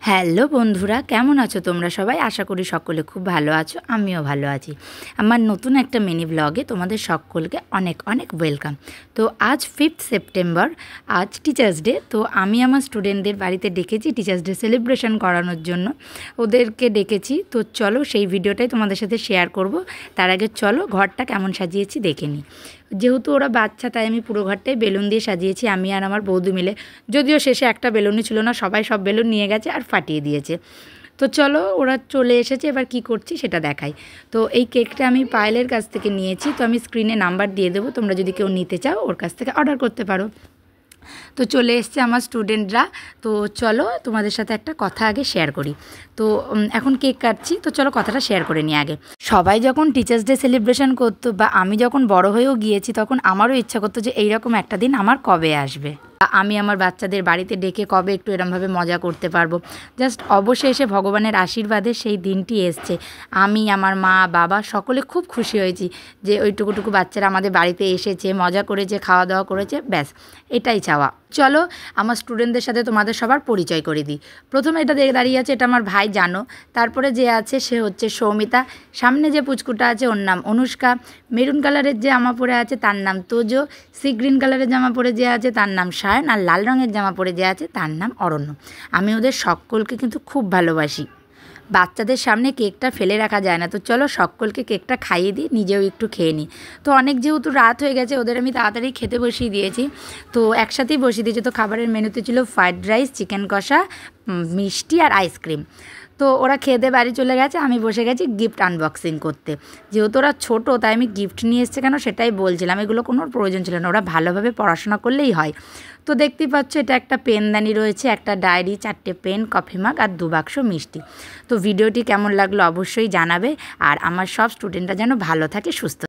Hello বন্ধুরা, কেমন আছো তোমরা সবাই? আশা করি সকলে খুব ভালো আছো, আমিও ভালো আছি। আমার নতুন একটা মিনি ব্লগে তোমাদের সকলকে অনেক অনেক ওয়েলকাম। তো আজ 5th সেপ্টেম্বর, আজ টিচার্স ডে। তো আমি আমার স্টুডেন্টদের বাড়িতে ডেকেছি টিচার্স ডে সেলিব্রেশন করানোর জন্য, ওদেরকে ডেকেছি। তো চলো সেই ভিডিওটাই তোমাদের সাথে শেয়ার করব। তার আগে চলো ঘরটা কেমন সাজিয়েছি দেখে নিই। যেহেতু ওরা বাচ্চা, তাই আমি পুরো ঘরটাই বেলুন দিয়ে সাজিয়েছি, আমি আর আমার বৌদি মিলে। যদিও শেষে একটা বেলুনই ছিল না, সবাই সব বেলুন নিয়ে গেছে আর ফাটিয়ে দিয়েছে। তো চলো ওরা চলে এসেছে, এবার কি করছি সেটা দেখাই। তো এই কেকটা আমি পায়েলের কাছ থেকে নিয়েছি, তো আমি স্ক্রিনে নাম্বার দিয়ে দেবো, তোমরা যদি কেউ নিতে চাও ওর কাছ থেকে অর্ডার করতে পারো। তো চলে এসছে আমার স্টুডেন্টরা। তো চলো তোমাদের সাথে একটা কথা আগে শেয়ার করি। তো এখন কেক কাটছি, তো চলো কথাটা শেয়ার করে নিই আগে। সবাই যখন টিচার্স ডে সেলিব্রেশন করতো, বা আমি যখন বড় হয়েও গিয়েছি, তখন আমারও ইচ্ছা করতো যে এইরকম একটা দিন আমার কবে আসবে, আমি আমার বাচ্চাদের বাড়িতে ডেকে কবে একটু এরমভাবে মজা করতে পারবো। জাস্ট অবশেষে ভগবানের আশীর্বাদে সেই দিনটি এসছে। আমি, আমার মা, বাবা সকলে খুব খুশি হয়েছি যে ওইটুকুটুকু বাচ্চারা আমাদের বাড়িতে এসেছে, মজা করেছে, খাওয়া দাওয়া করেছে, ব্যাস এটাই চাওয়া। চলো আমার স্টুডেন্টদের সাথে তোমাদের সবার পরিচয় করে দিই। প্রথমে এটা দাঁড়িয়ে আছে, এটা আমার ভাই জানো। তারপরে যে আছে সে হচ্ছে সৌমিতা। সামনে যে পুচকুটা আছে ওর নাম অনুষ্কা। মেরুন কালারের যে জামা পরে আছে তার নাম তোজো। সি গ্রিন কালারের জামা পরে যে আছে তার নাম সায়ন। আর লাল রঙের জামা পরে যে আছে তার নাম অরণ্য। আমি ওদের সকলকে কিন্তু খুব ভালোবাসি। বাচ্চাদের সামনে কেকটা ফেলে রাখা যায় না। তো চলো সকলকে কেকটা খাইয়ে দিই, নিজেও একটু খেয়ে নিই। তো অনেক যেহেতু রাত হয়ে গেছে, ওদের আমি তাড়াতাড়ি খেতে বসিয়ে দিয়েছি। তো একসাথেই বসিয়ে দিয়েছি। তো খাবারের মেনুতে ছিল ফ্রাইড রাইস, চিকেন কষা, মিষ্টি আর আইসক্রিম। তো ওরা খেতে বাড়ি চলে গেছে, আমি বসে গেছি গিফট আনবক্সিং করতে। যেহেতু ওরা ছোটো, তাই আমি গিফট নিয়ে এসছে কেন সেটাই বলছিলাম। এগুলো কোনো প্রয়োজন ছিল না, ওরা ভালোভাবে পড়াশোনা করলেই হয়। তো দেখতেই পাচ্ছ এটা একটা পেনদানি রয়েছে, একটা ডায়েরি, 4টে পেন, কফি মাগ আর 2 বাক্স মিষ্টি। তো ভিডিওটি কেমন লাগলো অবশ্যই জানাবে। আর আমার সব স্টুডেন্টরা যেন ভালো থাকে, সুস্থ